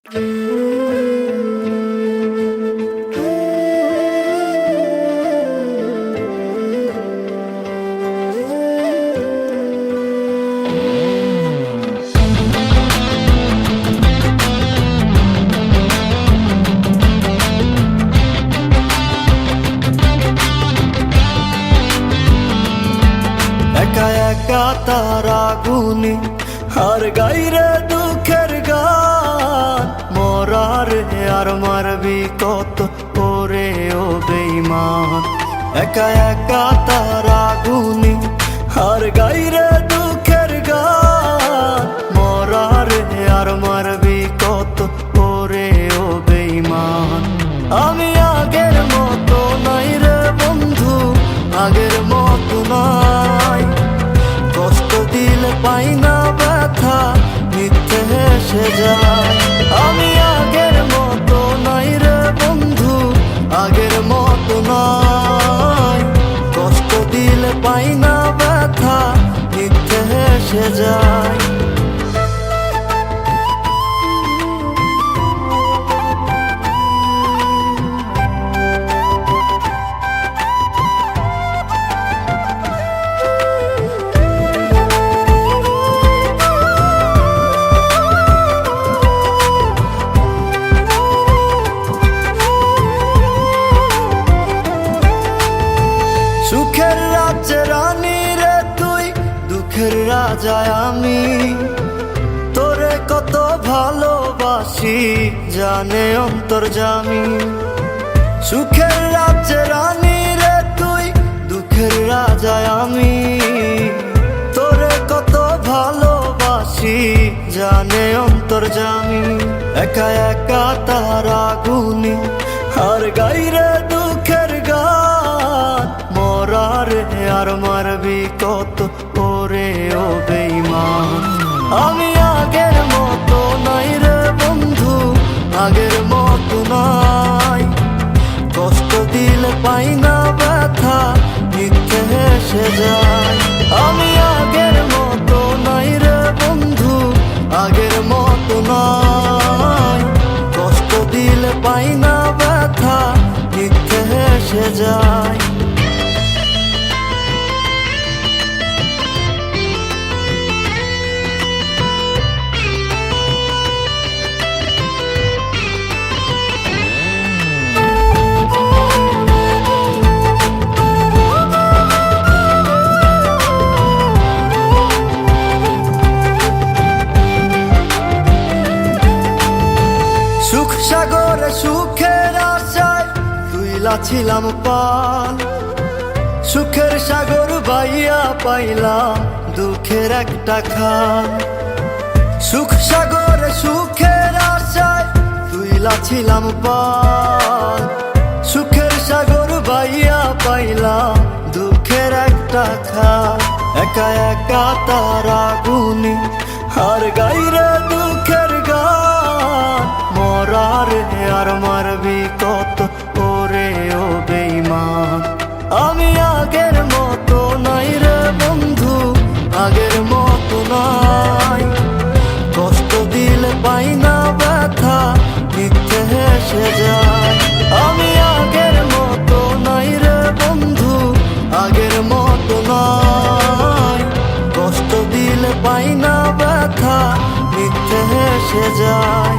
একা একা তারা গুনি আর গাইরে দুঃখের গান, মরারে আর মারবি কত ওরে ও বেঈমান। একা একা তারা গুনি আর গাইরে দুঃখের গান, মরারে আর মারবি কত ওরে ও বেঈমান। আমি আগের মতো নাই রে বন্ধু, আগের মতো নাই। কষ্ট দিলে পাই না ব্যথা, মিথ্যে হেসে যায়। আমি আগের মতো নাই রে বন্ধু, আগের মতো নাই। কষ্ট দিলে পাই না ব্যথা, মিথ্যে হেসে যায়। সুখের রাজ্যে রানী রে তুই, দুঃখের রাজায় আমি। তোরে কত ভালোবাসি জানে অন্তর্যামী। সুখের রাজ্যে রানী রে তুই, দুঃখের রাজায় আমি। তোরে কত ভালোবাসি জানে অন্তর্যামী। একা একা তারা গুনি আর গাইরে দুঃখের গান, মরারে আর মারবি কত ওরে ও বেঈমান। আমি আগের মতো নাই রে বন্ধু, আগের মতো নাই। কষ্ট দিলে পাই না ব্যথা, মিথ্যে হেসে যায়। আমি আগের মতো নাই রে বন্ধু, আগের মতো নাই। কষ্ট দিলে পাই না ব্যথা, মিথ্যে হেসে যায়। সুখ সাগরে সুখের আশায় তুইলা ছিলাম পান। সুখের সাগর বাইয়া পাইলাম দুঃখের একটা খান। সুখ সাগরে সুখের আশায় তুইলা ছিলাম পান। সুখের সাগর বাইয়া পাইলাম দুঃখের একটা খান। একা একা তারা গুনি আর গাইরে দুঃখের গান, মরারে আর মারবি কত ওরে ও বেঈমান। আমি আগের মতো নাই রে বন্ধু, আগের মতো নাই। কষ্ট দিলে পাই না ব্যথা, মিথ্যে হেসে যায়। আমি আগের মতো নাই রে বন্ধু, আগের মতো নাই। কষ্ট দিলে পাই না ব্যথা, মিথ্যে হেসে যায়।